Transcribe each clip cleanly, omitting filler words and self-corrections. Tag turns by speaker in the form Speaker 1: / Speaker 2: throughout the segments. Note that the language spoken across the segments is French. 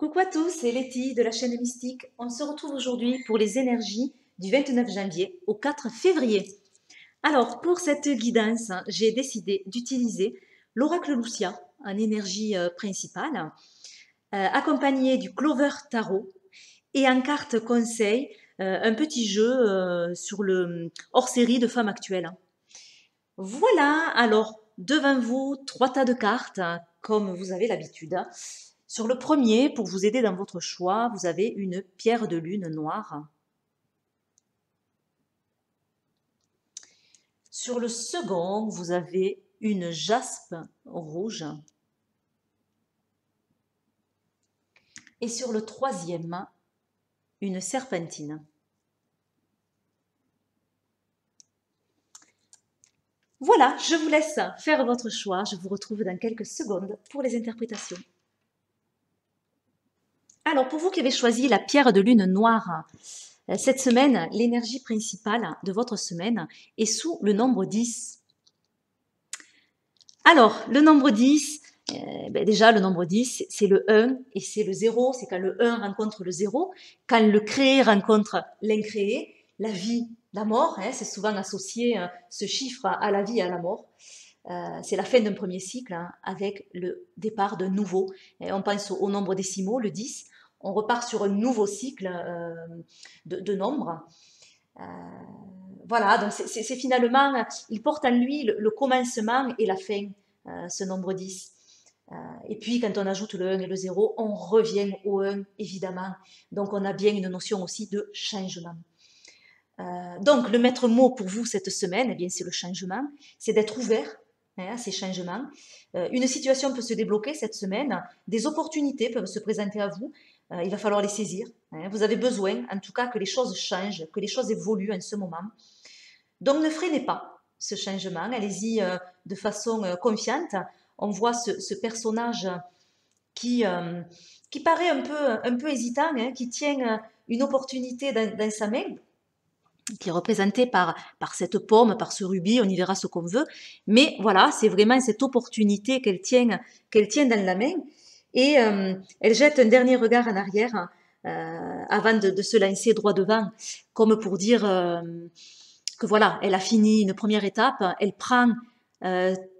Speaker 1: Coucou à tous, c'est Letty de la chaîne Mystique. On se retrouve aujourd'hui pour les énergies du 29 janvier au 4 février. Alors, pour cette guidance, j'ai décidé d'utiliser l'oracle Lucia en énergie principale, accompagné du Clover Tarot et en carte conseil, un petit jeu sur le hors-série de femmes actuelles. Voilà, alors devant vous, trois tas de cartes, comme vous avez l'habitude. Sur le premier, pour vous aider dans votre choix, vous avez une pierre de lune noire. Sur le second, vous avez une jaspe rouge. Et sur le troisième, une serpentine. Voilà, je vous laisse faire votre choix. Je vous retrouve dans quelques secondes pour les interprétations. Alors, pour vous qui avez choisi la pierre de lune noire, cette semaine, l'énergie principale de votre semaine est sous le nombre 10. Alors, le nombre 10, déjà le nombre 10, c'est le 1 et c'est le 0, c'est quand le 1 rencontre le 0, quand le créé rencontre l'incréé, la vie, la mort, c'est souvent associé ce chiffre à la vie et à la mort. C'est la fin d'un premier cycle avec le départ d'un nouveau. Et on pense au nombre décimaux, le 10. On repart sur un nouveau cycle de nombres. Voilà, donc c'est finalement, il porte en lui le commencement et la fin, ce nombre 10. Et puis, quand on ajoute le 1 et le 0, on revient au 1, évidemment. Donc, on a bien une notion aussi de changement. Donc, le maître mot pour vous cette semaine, eh bien, c'est le changement, c'est d'être ouvert à ces changements. Une situation peut se débloquer cette semaine, des opportunités peuvent se présenter à vous, il va falloir les saisir. Vous avez besoin, en tout cas, que les choses changent, que les choses évoluent en ce moment. Donc, ne freinez pas ce changement, allez-y de façon confiante. On voit ce personnage qui paraît un peu hésitant, qui tient une opportunité dans sa main, qui est représentée par cette pomme, par ce rubis, on y verra ce qu'on veut. Mais voilà, c'est vraiment cette opportunité qu'elle tient dans la main. Et elle jette un dernier regard en arrière avant de se lancer droit devant, comme pour dire que voilà, elle a fini une première étape, elle prend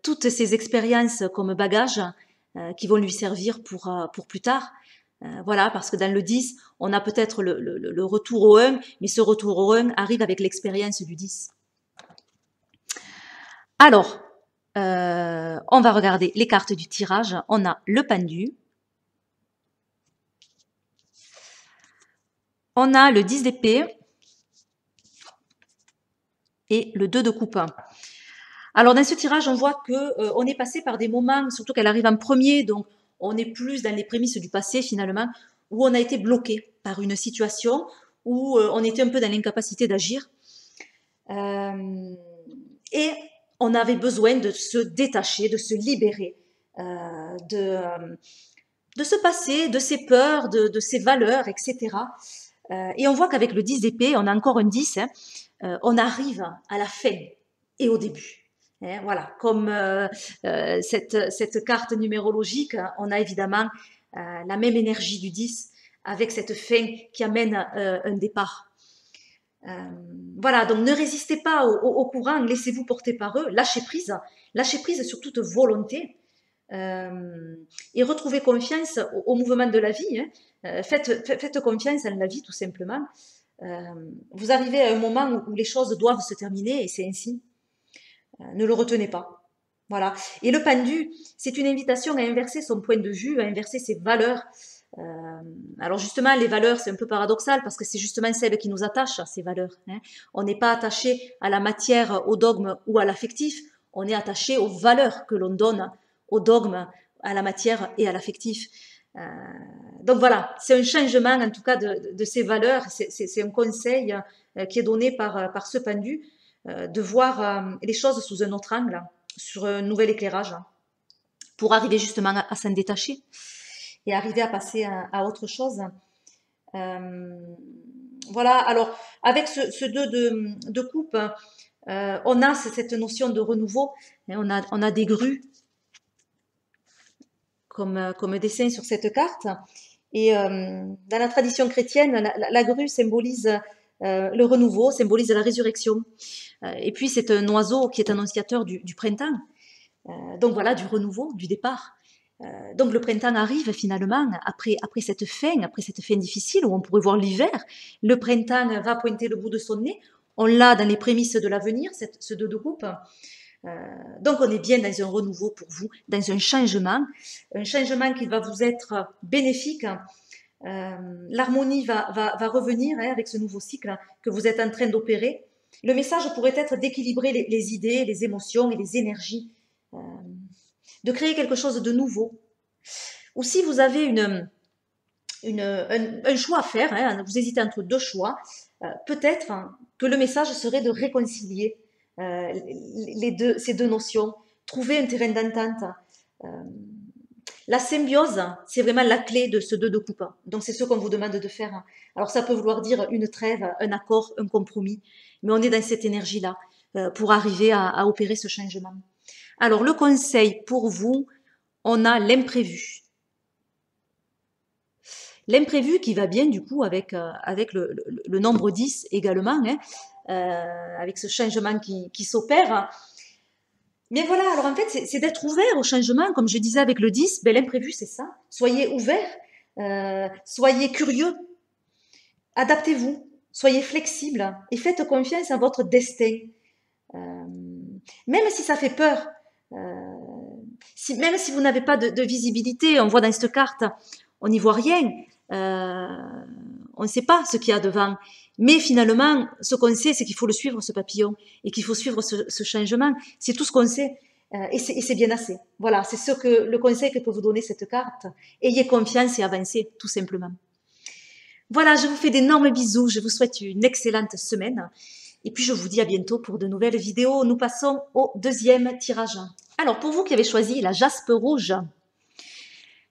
Speaker 1: toutes ces expériences comme bagage qui vont lui servir pour plus tard. Voilà, parce que dans le 10, on a peut-être le retour au 1, mais ce retour au 1 arrive avec l'expérience du 10. Alors, on va regarder les cartes du tirage. On a le pendu. On a le 10 d'épée et le 2 de coupe. Alors, dans ce tirage, on voit qu'on est passé par des moments, surtout qu'elle arrive en premier, donc on est plus dans les prémices du passé finalement, où on a été bloqué par une situation, où on était un peu dans l'incapacité d'agir. Et on avait besoin de se détacher, de se libérer de ce passé, de ses peurs, de ses valeurs, etc. Et on voit qu'avec le 10 d'épée, on a encore un 10, on arrive à la fin et au début. Voilà, comme cette carte numérologique, on a évidemment la même énergie du 10 avec cette fin qui amène un départ. Voilà, donc ne résistez pas au courant, laissez-vous porter par eux, lâchez prise sur toute volonté et retrouvez confiance au mouvement de la vie. Faites confiance en la vie tout simplement. Vous arrivez à un moment où les choses doivent se terminer et c'est ainsi. Ne le retenez pas. Voilà. Et le pendu, c'est une invitation à inverser son point de vue, à inverser ses valeurs. Alors justement, les valeurs, c'est un peu paradoxal parce que c'est justement celles qui nous attachent à ces valeurs. On n'est pas attaché à la matière, au dogme ou à l'affectif. On est attaché aux valeurs que l'on donne au dogme, à la matière et à l'affectif. Donc voilà, c'est un changement en tout cas de ces valeurs. C'est un conseil qui est donné par ce pendu de voir les choses sous un autre angle, sur un nouvel éclairage, pour arriver justement à s'en détacher et arriver à passer à autre chose. Voilà, alors avec ce 2 de coupe, on a cette notion de renouveau, on a des grues comme dessin sur cette carte, Et dans la tradition chrétienne, la grue symbolise le renouveau, symbolise la résurrection. Et puis c'est un oiseau qui est annonciateur du printemps. Donc voilà, du renouveau, du départ. Donc le printemps arrive finalement après cette fin difficile où on pourrait voir l'hiver. Le printemps va pointer le bout de son nez. On l'a dans les prémices de l'avenir, ce 2 de coupe. Donc on est bien dans un renouveau pour vous, dans un changement qui va vous être bénéfique. L'harmonie va revenir avec ce nouveau cycle que vous êtes en train d'opérer. Le message pourrait être d'équilibrer les idées, les émotions et les énergies, de créer quelque chose de nouveau. Ou si vous avez un choix à faire, vous hésitez entre 2 choix, peut-être que le message serait de réconcilier ces deux notions, trouver un terrain d'entente. La symbiose, c'est vraiment la clé de ce 2 de coupe. Donc c'est ce qu'on vous demande de faire. Alors ça peut vouloir dire une trêve, un accord, un compromis, mais on est dans cette énergie-là pour arriver à opérer ce changement. Alors le conseil pour vous, on a l'imprévu. L'imprévu qui va bien du coup avec le nombre 10 également, avec ce changement qui s'opère. Mais voilà, alors en fait, c'est d'être ouvert au changement, comme je disais avec le 10, ben, l'imprévu c'est ça. Soyez ouvert, soyez curieux, adaptez-vous, soyez flexible et faites confiance à votre destin. Même si ça fait peur, même si vous n'avez pas de visibilité, on voit dans cette carte, on n'y voit rien, on ne sait pas ce qu'il y a devant. Mais finalement, ce qu'on sait, c'est qu'il faut le suivre, ce papillon, et qu'il faut suivre ce changement. C'est tout ce qu'on sait. Et c'est bien assez. Voilà, c'est le conseil que peut vous donner cette carte. Ayez confiance et avancez, tout simplement. Voilà, je vous fais d'énormes bisous. Je vous souhaite une excellente semaine. Et puis, je vous dis à bientôt pour de nouvelles vidéos. Nous passons au 2e tirage. Alors, pour vous qui avez choisi la jaspe rouge,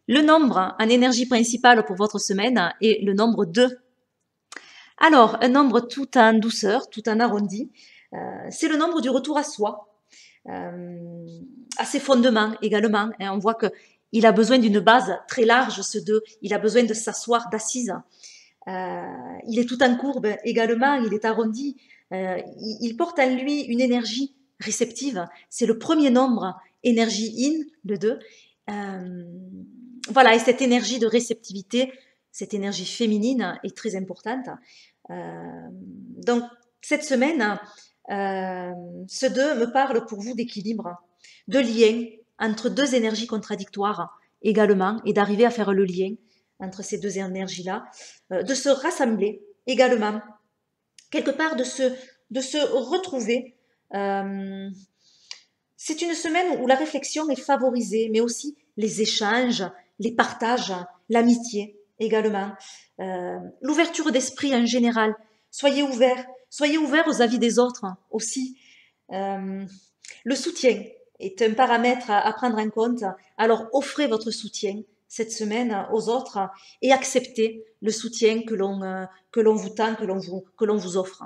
Speaker 1: le nombre en énergie principale pour votre semaine est le nombre 2. Alors, un nombre tout en douceur, tout en arrondi, c'est le nombre du retour à soi, à ses fondements également. On voit qu'il a besoin d'une base très large, ce 2. Il a besoin de s'asseoir d'assise. Il est tout en courbe également, il est arrondi. Il porte en lui une énergie réceptive. C'est le premier nombre, énergie in, le 2. Voilà, et cette énergie de réceptivité, cette énergie féminine est très importante. Donc, cette semaine, ce 2 me parle pour vous d'équilibre, de lien entre 2 énergies contradictoires également, et d'arriver à faire le lien entre ces 2 énergies-là, de se rassembler également, quelque part de se retrouver. C'est une semaine où la réflexion est favorisée, mais aussi les échanges, les partages, l'amitié également, l'ouverture d'esprit en général. Soyez ouverts aux avis des autres aussi. Le soutien est un paramètre à prendre en compte. Alors offrez votre soutien cette semaine aux autres et acceptez le soutien que l'on vous tend, que l'on vous offre.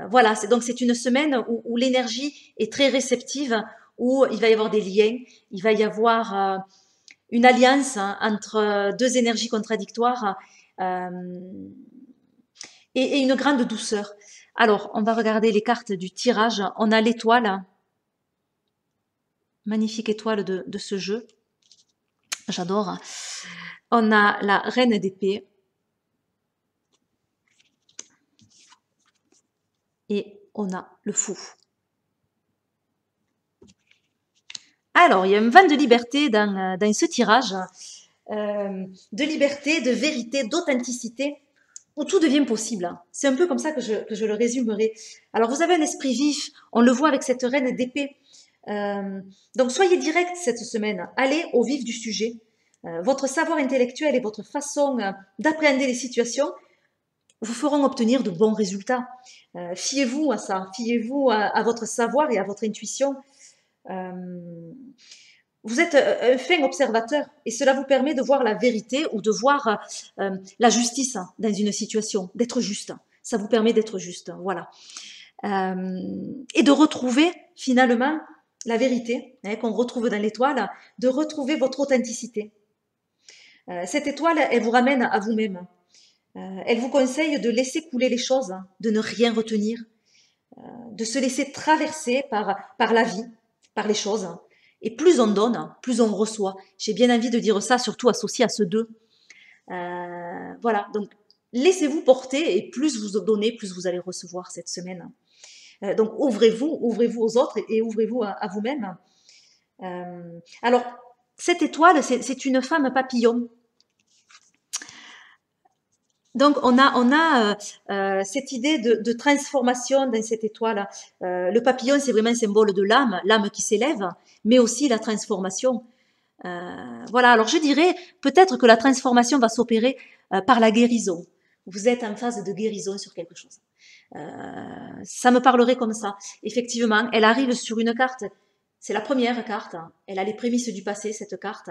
Speaker 1: Voilà, donc c'est une semaine où l'énergie est très réceptive, où il va y avoir des liens, il va y avoir une alliance entre 2 énergies contradictoires et une grande douceur. Alors, on va regarder les cartes du tirage. On a l'étoile, magnifique étoile de ce jeu, j'adore. On a la reine d'épée et on a le fou. Alors, il y a un vent de liberté dans ce tirage, de liberté, de vérité, d'authenticité, où tout devient possible. C'est un peu comme ça que je le résumerai. Alors, vous avez un esprit vif, on le voit avec cette reine d'épée. Donc, soyez direct cette semaine, allez au vif du sujet. Votre savoir intellectuel et votre façon d'appréhender les situations vous feront obtenir de bons résultats. Fiez-vous à ça, fiez-vous à votre savoir et à votre intuition. Vous êtes un fin observateur et cela vous permet de voir la vérité ou de voir la justice dans une situation, d'être juste. Ça vous permet d'être juste, voilà. Et de retrouver finalement la vérité qu'on retrouve dans l'étoile, de retrouver votre authenticité. Cette étoile, elle vous ramène à vous-même. Elle vous conseille de laisser couler les choses, de ne rien retenir, de se laisser traverser par la vie, par les choses. Et plus on donne, plus on reçoit. J'ai bien envie de dire ça, surtout associé à ce deux. Voilà, donc laissez-vous porter et plus vous donnez, plus vous allez recevoir cette semaine. Donc ouvrez-vous aux autres et ouvrez-vous à vous-même. Alors, cette étoile, c'est une femme papillon. Donc, on a cette idée de transformation dans cette étoile. Le papillon, c'est vraiment un symbole de l'âme qui s'élève, mais aussi la transformation. Voilà, alors je dirais peut-être que la transformation va s'opérer par la guérison. Vous êtes en phase de guérison sur quelque chose. Ça me parlerait comme ça. Effectivement, elle arrive sur une carte. C'est la première carte. Elle a les prémices du passé, cette carte.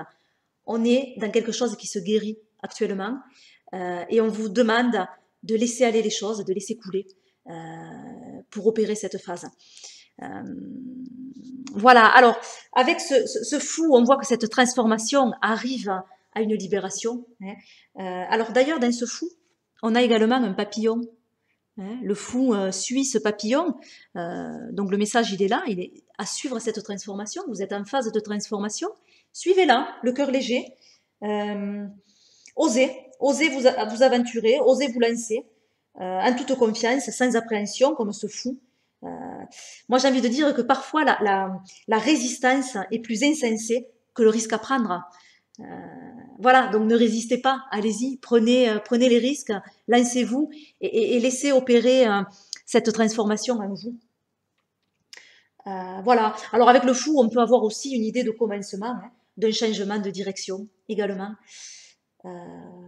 Speaker 1: On est dans quelque chose qui se guérit actuellement. Et on vous demande de laisser aller les choses, de laisser couler pour opérer cette phase. Voilà, alors avec ce fou, on voit que cette transformation arrive à une libération. Alors d'ailleurs, dans ce fou, on a également un papillon. Le fou suit ce papillon, donc le message il est là, il est à suivre cette transformation. Vous êtes en phase de transformation, suivez-la, le cœur léger. Osez vous aventurer, osez vous lancer en toute confiance, sans appréhension, comme ce fou. Moi, j'ai envie de dire que parfois, la résistance est plus insensée que le risque à prendre. Voilà, donc ne résistez pas, allez-y, prenez les risques, lancez-vous et laissez opérer cette transformation en vous. Voilà, alors avec le fou, on peut avoir aussi une idée de commencement, d'un changement de direction également.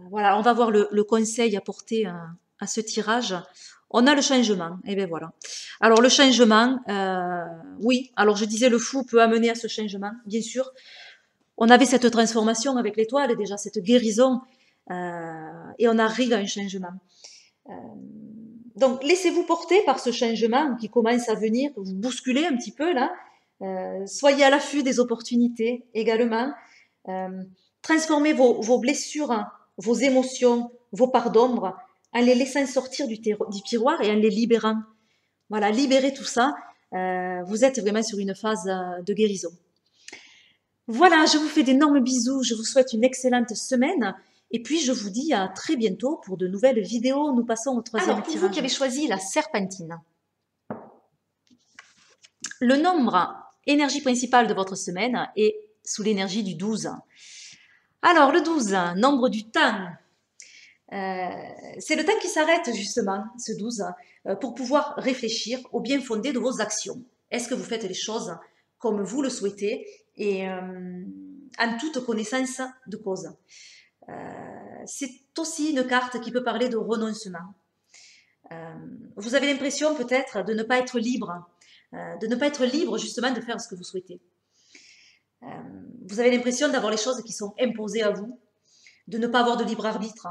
Speaker 1: Voilà, on va voir le conseil apporté à ce tirage. On a le changement, et bien voilà. Alors le changement, oui, alors je disais le fou peut amener à ce changement, bien sûr. On avait cette transformation avec l'étoile, déjà cette guérison, et on arrive à un changement. Donc laissez-vous porter par ce changement qui commence à venir, vous bousculez un petit peu là. Soyez à l'affût des opportunités également. Transformez vos blessures, vos émotions, vos parts d'ombre, en les laissant sortir du tiroir et en les libérant. Voilà, libérez tout ça. Vous êtes vraiment sur une phase de guérison. Voilà, je vous fais d'énormes bisous. Je vous souhaite une excellente semaine. Et puis, je vous dis à très bientôt pour de nouvelles vidéos. Nous passons au troisième tirage. Alors, pour vous qui avez choisi la serpentine, le nombre énergie principale de votre semaine est sous l'énergie du 12. Alors, le 12, nombre du temps. C'est le temps qui s'arrête justement, ce 12, pour pouvoir réfléchir au bien fondé de vos actions. Est-ce que vous faites les choses comme vous le souhaitez et en toute connaissance de cause? C'est aussi une carte qui peut parler de renoncement. Vous avez l'impression peut-être de ne pas être libre, justement de faire ce que vous souhaitez. Vous avez l'impression d'avoir les choses qui sont imposées à vous, de ne pas avoir de libre arbitre,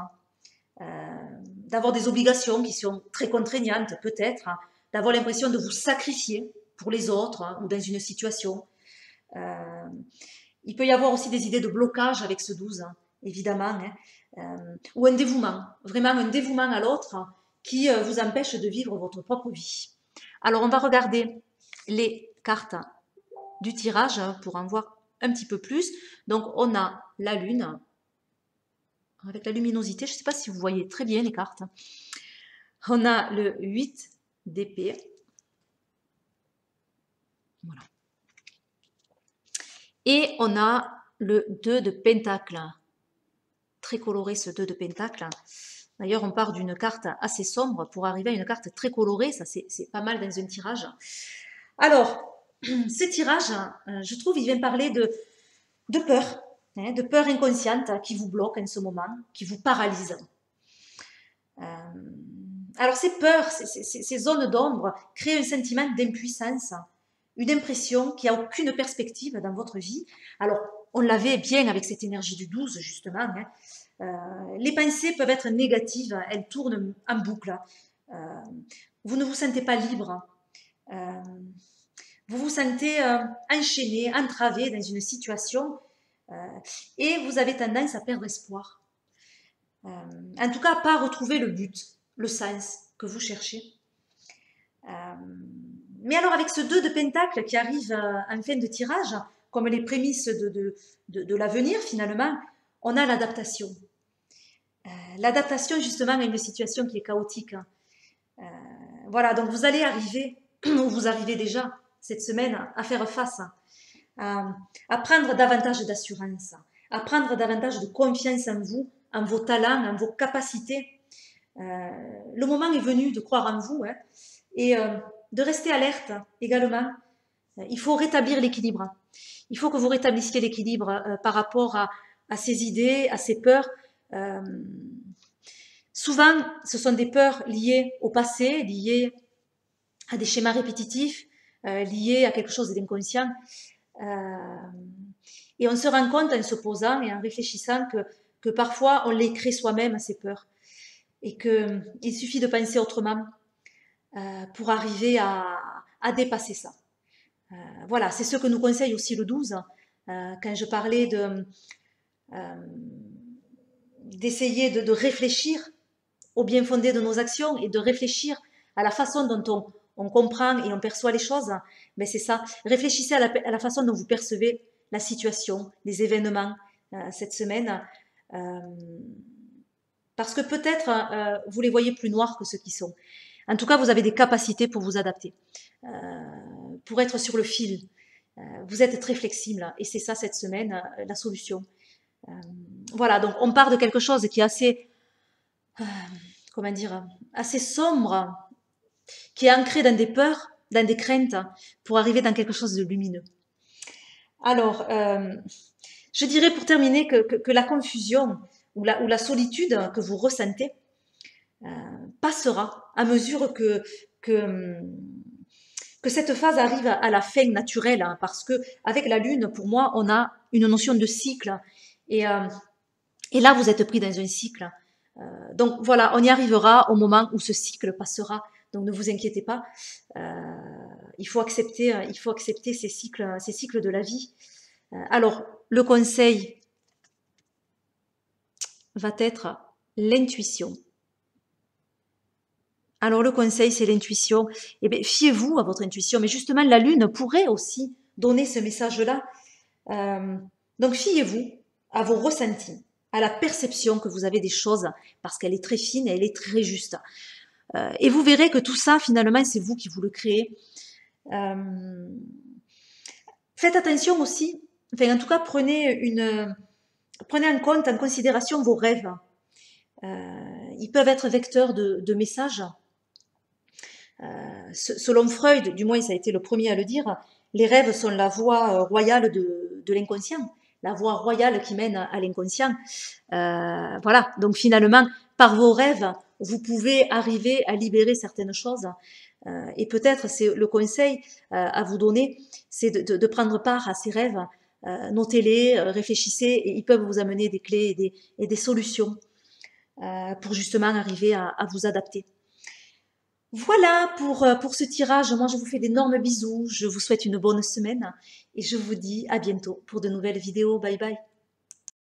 Speaker 1: d'avoir des obligations qui sont très contraignantes peut-être, d'avoir l'impression de vous sacrifier pour les autres ou dans une situation. Il peut y avoir aussi des idées de blocage avec ce 12, évidemment, ou un dévouement, vraiment un dévouement à l'autre qui vous empêche de vivre votre propre vie. Alors on va regarder les cartes du tirage pour en voir un petit peu plus. Donc on a la lune, avec la luminosité, je ne sais pas si vous voyez très bien les cartes. On a le 8 d'épée. Voilà. Et on a le 2 de pentacle. Très coloré ce 2 de pentacle. D'ailleurs, on part d'une carte assez sombre pour arriver à une carte très colorée. Ça, c'est pas mal dans un tirage. Alors, ce tirage, je trouve, il vient parler de peur. De peur inconsciente qui vous bloque en ce moment, qui vous paralyse. Alors ces peurs, ces zones d'ombre créent un sentiment d'impuissance, une impression qu'il n'y a aucune perspective dans votre vie. Alors on l'avait bien avec cette énergie du 12 justement. Les pensées peuvent être négatives, elles tournent en boucle. Vous ne vous sentez pas libre. Vous vous sentez enchaîné, entravé dans une situation et vous avez tendance à perdre espoir. En tout cas, pas retrouver le but, le sens que vous cherchez. Mais alors avec ce 2 de Pentacle qui arrive en fin de tirage, comme les prémices de l'avenir finalement, on a l'adaptation. L'adaptation justement à une situation qui est chaotique. Voilà, donc vous allez arriver, ou vous arrivez déjà cette semaine, à faire face, à prendre davantage d'assurance, à prendre davantage de confiance en vous, en vos talents, en vos capacités. Le moment est venu de croire en vous, hein, et de rester alerte également. Il faut rétablir l'équilibre. Il faut que vous rétablissiez l'équilibre par rapport à ces idées, à ces peurs. Souvent, ce sont des peurs liées au passé, liées à des schémas répétitifs, liées à quelque chose d'inconscient. Et on se rend compte en se posant et en réfléchissant que parfois on les crée soi-même, ces peurs. Et qu'il suffit de penser autrement pour arriver à dépasser ça. Voilà, c'est ce que nous conseille aussi le 12, quand je parlais d'essayer de réfléchir au bien fondé de nos actions et de réfléchir à la façon dont on comprend et on perçoit les choses. Mais c'est ça, réfléchissez à la façon dont vous percevez la situation, les événements cette semaine, parce que peut-être vous les voyez plus noirs que ceux qui sont. En tout cas, vous avez des capacités pour vous adapter, pour être sur le fil. Vous êtes très flexible et c'est ça cette semaine, la solution. Voilà, donc on part de quelque chose qui est assez, comment dire, assez sombre, qui est ancré dans des peurs, dans des craintes, pour arriver dans quelque chose de lumineux. Alors, je dirais pour terminer que la confusion ou la solitude que vous ressentez passera à mesure que cette phase arrive à la fin naturelle, hein, parce que avec la Lune, pour moi, on a une notion de cycle. Et là, vous êtes pris dans un cycle. Donc voilà, on y arrivera au moment où ce cycle passera. Donc ne vous inquiétez pas. Il faut accepter ces cycles de la vie. Alors, le conseil va être l'intuition. Alors le conseil, c'est l'intuition. Eh bien, fiez-vous à votre intuition. Mais justement, la Lune pourrait aussi donner ce message-là. Donc fiez-vous à vos ressentis, à la perception que vous avez des choses, parce qu'elle est très fine et elle est très juste. Et vous verrez que tout ça, finalement, c'est vous qui vous le créez. Faites attention aussi, enfin en tout cas, prenez en compte, en considération vos rêves. Ils peuvent être vecteurs de messages. Selon Freud, du moins ça a été le premier à le dire, les rêves sont la voie royale de l'inconscient, la voie royale qui mène à l'inconscient. Voilà, donc finalement, par vos rêves, vous pouvez arriver à libérer certaines choses. Et peut-être, c'est le conseil à vous donner, c'est de prendre part à ces rêves, notez-les, réfléchissez, et ils peuvent vous amener des clés et des solutions pour justement arriver à vous adapter. Voilà pour ce tirage. Moi, je vous fais d'énormes bisous. Je vous souhaite une bonne semaine et je vous dis à bientôt pour de nouvelles vidéos. Bye bye.